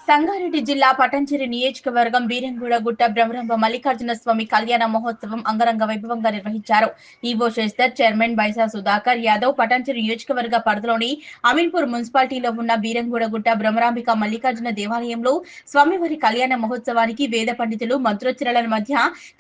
సంగారెడ్డి జిల్లా పటంచెరు నియోజకవర్గం బీరంగూడ గుట్ట బ్రహ్మరంభ మల్లికార్జున స్వామి కళ్యాణ మహోత్సవం అంగరంగ వైభవంగా నిర్వహించారు. ఈవో శేస్తర్, చైర్మన్ బైసా సుధాకర్ యాదవ్ పటంచెరు నియోజకవర్గ పరిధిలోని అమీన్పూర్ మున్సిపాలిటీలో ఉన్న బీరంగూడ గుట్ట బ్రహ్మరాంబిక మల్లికార్జున దేవాలయంలో స్వామివారి కళ్యాణ మహోత్సవానికి వేద పండితులు మంత్రోచ్చరణల మధ్య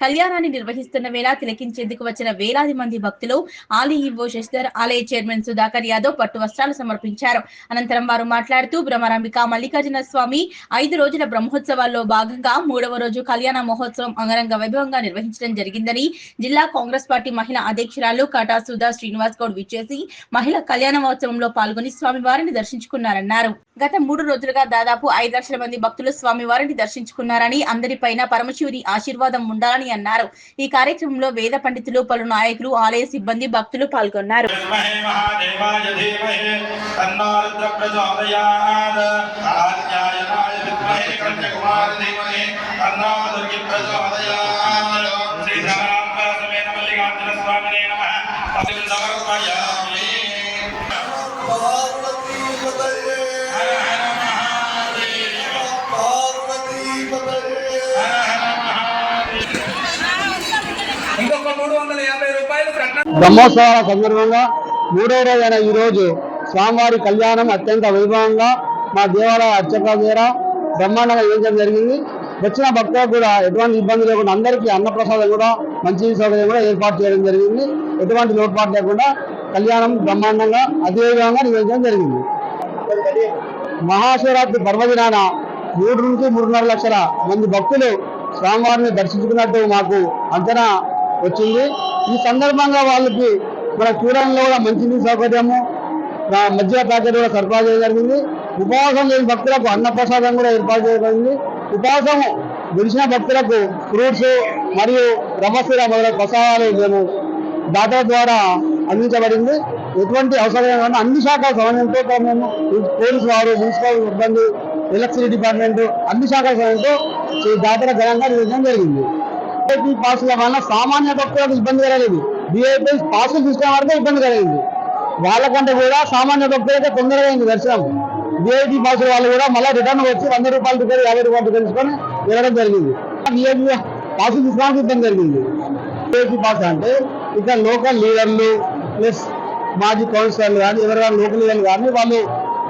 కళ్యాణాన్ని నిర్వహిస్తున్న వేళ తిలకించేందుకు వచ్చిన వేలాది మంది భక్తులు ఆలయ ఈవో శేస్తర్, ఆలయ చైర్మన్ సుధాకర్ యాదవ్ పట్టు వస్త్రాలు సమర్పించారు. అనంతరం వారు మాట్లాడుతూ బ్రహ్మరాంబిక మల్లికార్జున స్వామి 5 రోజుల బ్రహ్మోత్సవాల్లో భాగంగా 3వ రోజు కళ్యాణ మహోత్సవం అంగరంగ వైభవంగా నిర్వహించడం జరిగిందని, జిల్లా కాంగ్రెస్ పార్టీ మహిళా అధ్యక్షురాలు కాటా సుధా శ్రీనివాస్ గౌడ్ విచ్చేసి మహిళా కళ్యాణ మహోత్సవంలో పాల్గొని స్వామివారిని దర్శించుకున్నారన్నారు. గత 3 రోజులుగా దాదాపు 5 లక్షల మంది భక్తులు స్వామివారిని దర్శించుకున్నారని, అందరిపైన పరమశివుని ఆశీర్వాదం ఉండాలని అన్నారు. ఈ కార్యక్రమంలో వేద పండితులు, పలు నాయకులు, ఆలయ సిబ్బంది, భక్తులు పాల్గొన్నారు. బ్రహ్మోత్సవాల సందర్భంగా 3వ రోజైన ఈ రోజు స్వామివారి కళ్యాణం అత్యంత వైభవంగా మా దేవాలయ అర్చకుల ద్వారా బ్రహ్మాండంగా చేయించడం జరిగింది. వచ్చిన భక్తులకు కూడా ఎటువంటి ఇబ్బంది లేకుండా అందరికీ అన్నప్రసాదం కూడా మంచి సౌకర్యం కూడా ఏర్పాటు చేయడం జరిగింది. ఎటువంటి లోటుపాటు లేకుండా కళ్యాణం బ్రహ్మాండంగా అతివేగంగా నిర్వహించడం జరిగింది. మహాశివరాత్రి పర్వదినాన 3 నుంచి 3.5 లక్షల మంది భక్తులు స్వామివారిని దర్శించుకున్నట్టు మాకు అంచనా వచ్చింది. ఈ సందర్భంగా వాళ్ళకి మన చూడంలో కూడా మంచినీటి సౌకర్యము, మధ్య ప్యాకెట్ కూడా సరఫరా చేయడం జరిగింది. ఉపవాసం లేని భక్తులకు అన్నప్రసాదం కూడా ఏర్పాటు చేయబడింది. ఉపవాసం గెలిచిన భక్తులకు ఫ్రూట్స్ మరియు రమస్థిర మొదలైన ప్రసాదాలు మేము దాతల ద్వారా అందించబడింది. ఎటువంటి అవసరం అన్ని శాఖల సమన్వయంతో మేము పోలీసు వారు, మున్సిపల్ సిబ్బంది, ఎలక్ట్రిసిటీ డిపార్ట్మెంట్ అన్ని శాఖల సమయంతో దాతల ఘనంగా నిర్వహించడం జరిగింది. VIP పాసుల వల్ల సామాన్య భక్తులకు ఇబ్బంది కలగలేదు. VIP పాసులు తీసుకునే వరకు ఇబ్బంది కలిగింది. వాళ్ళకంటే కూడా సామాన్య భక్తులైతే తొందరగా అయింది దర్శనం. VIP పాసుల వాళ్ళు కూడా మళ్ళీ రిటర్న్ వచ్చి 100 రూపాయలు టికెట్, 50 రూపాయలు టికెట్ తీసుకొని వెళ్ళడం జరిగింది. VIP పాసులు తీసుకోవడానికి ఇబ్బంది జరిగింది. VIP పాస్ అంటే ఇక్కడ లోకల్ లీడర్లు ప్లస్ మాజీ కౌన్సిలర్లు కానీ ఎవరైనా లోకల్ లీడర్లు కానీ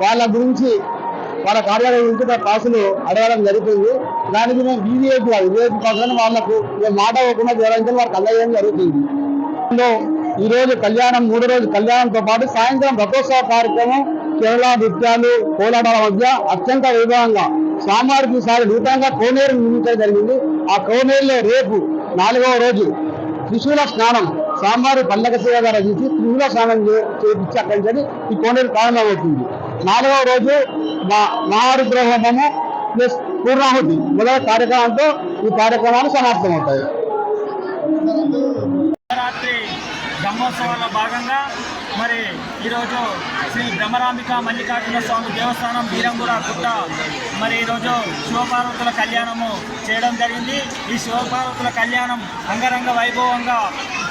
వాళ్ళ గురించి వాళ్ళ కార్యాలయం నుంచి పాసులు అడగడం జరిగింది. దానికి మేము VIP పాసులను వాళ్ళకు మాట ఇవ్వకుండా వివరించడం వాళ్ళకి అందజేయడం జరుగుతుంది. ఈ రోజు కళ్యాణం 3వ రోజు కళ్యాణంతో పాటు సాయంత్రం రథోత్సవ కార్యక్రమం, కేరళ నృత్యాలు, కోలాటాల మధ్య అత్యంత వైభవంగా స్వామివారికి ఈసారి నూతనంగా కోనేరు నిర్మించడం జరిగింది. ఆ కోనేరులో రేపు 4వ రోజు త్రిశూల స్నానం, స్వామివారి పండగ సేవ ద్వారా చేసి త్రిశూల స్నానం చేపించి అక్కడి నుంచి ఈ కోనేరు ప్రారంభమవుతుంది. 4వ రోజు మహారుద్ర హోమము ప్లస్ పూర్ణాహుతి మొదలైన కార్యక్రమంతో ఈ కార్యక్రమాలు సమాప్తమవుతాయి. బ్రహ్మోత్సవాల్లో భాగంగా మరి ఈరోజు శ్రీ బ్రహ్మరాంబిక మల్లికార్జున స్వామి దేవస్థానం బీరంగూడ గుట్ట మరి ఈరోజు శివపార్వతుల కళ్యాణము చేయడం జరిగింది. ఈ శివపార్వతుల కళ్యాణం అంగరంగ వైభవంగా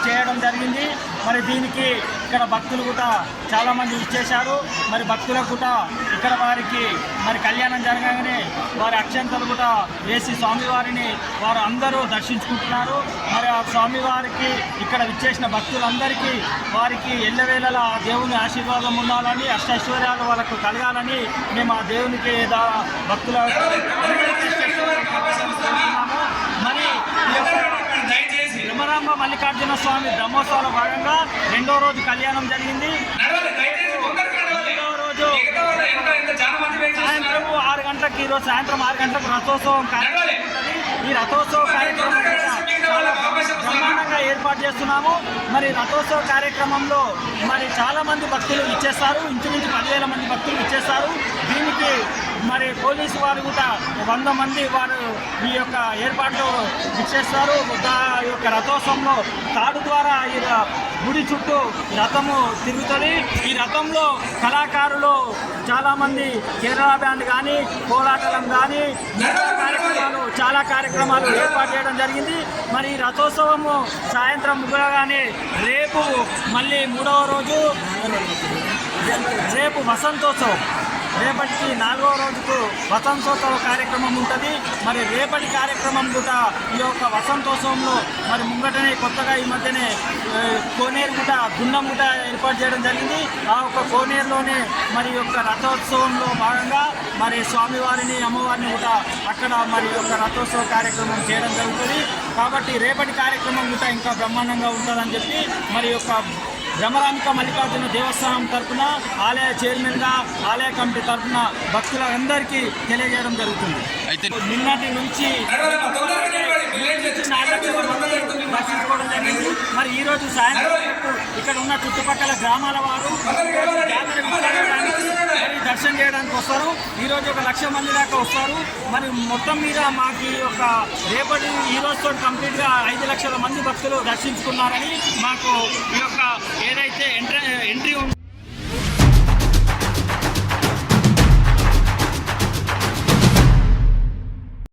చేయడం జరిగింది. మరి దీనికి ఇక్కడ భక్తులు కూడా చాలామంది ఇచ్చేశారు. మరి భక్తులకు కూడా ఇక్కడ వారికి మరి కళ్యాణం జరగగానే వారి అక్షంతలు కూడా వేసి స్వామివారిని వారు అందరూ దర్శించుకుంటున్నారు. మరి ఆ స్వామివారికి ఇక్కడ విచ్చేసిన భక్తులందరికీ వారికి ఎల్లవేళలా దేవుని ఆశీర్వాదం ఉండాలని, అష్టైశ్వర్యాలు వాళ్ళకు కలగాలని మేము ఆ దేవునికి భక్తుల మరి బ్రహ్మరాంబ మల్లికార్జున స్వామి బ్రహ్మోత్సవాల భాగంగా 2వ రోజు కళ్యాణం జరిగింది. 2వ రోజు సాయంత్రం 6 గంటలకు, ఈరోజు సాయంత్రం 6 గంటలకు రథోత్సవం కార్యక్రమం ఉంటుంది. ఈ రథోత్సవ కార్యక్రమం చాలా బ్రహ్మాండంగా ఏర్పాటు చేస్తున్నాము. మరి రథోత్సవ కార్యక్రమంలో మరి చాలామంది భక్తులు ఇచ్చేస్తారు. ఇంచుమించు 10,000 మంది భక్తులు ఇచ్చేస్తారు. దీనికి మరి పోలీసు వారు కూడా 100 మంది వారు ఈ యొక్క ఏర్పాట్లు ఇచ్చేస్తారు. ఈ యొక్క రథోత్సవంలో తాడు ద్వారా ఈ గుడి చుట్టూ రథము తిరుగుతుంది. ఈ రథంలో కళాకారులు చాలామంది కేరళ బ్యాండ్ కానీ, కోలాటలం కానీ, చాలా కార్యక్రమాలు ఏర్పాటు చేయడం జరిగింది. మరి ఈ రథోత్సవము సాయంత్రం ముగియగానే రేపు మళ్ళీ 3వ రోజు రేపు వసంతోత్సవం రేపటికి 4వ రోజుకు వసంతోత్సవ కార్యక్రమం ఉంటుంది. మరి రేపటి కార్యక్రమం కూడా ఈ యొక్క వసంతోత్సవంలో మరి ముంగటనే కొత్తగా ఈ మధ్యనే కోనేరు గుట గుండం గుట ఏర్పాటు చేయడం జరిగింది. ఆ యొక్క కోనేరులోనే మరి యొక్క రథోత్సవంలో భాగంగా మరి స్వామివారిని అమ్మవారిని కూడా అక్కడ మరి యొక్క రథోత్సవ కార్యక్రమం చేయడం జరుగుతుంది. కాబట్టి రేపటి కార్యక్రమం కూడా ఇంకా బ్రహ్మాండంగా ఉంటుందని చెప్పి మరి యొక్క భ్రమరాంబిక మల్లికార్జున దేవస్థానం తరఫున ఆలయ చైర్మన్గా ఆలయ కమిటీ తరఫున భక్తులందరికీ తెలియజేయడం జరుగుతుంది. అయితే నిన్నటి నుంచి దర్శించుకోవడం జరిగింది. మరి ఈరోజు సాయంత్రం ఇక్కడ ఉన్న చుట్టుపక్కల గ్రామాల వారు దర్శనం చేయడానికి వస్తారు. ఈరోజు 1,00,000 మంది దాకా వస్తారు. మరి మొత్తం మీద మాకు ఈ యొక్క రేపటి ఈ రోజుతో కంప్లీట్గా 5 లక్షల మంది భక్తులు దర్శించుకున్నారని మాకు ఈ యొక్క ఏదైతే ఎంట్రీ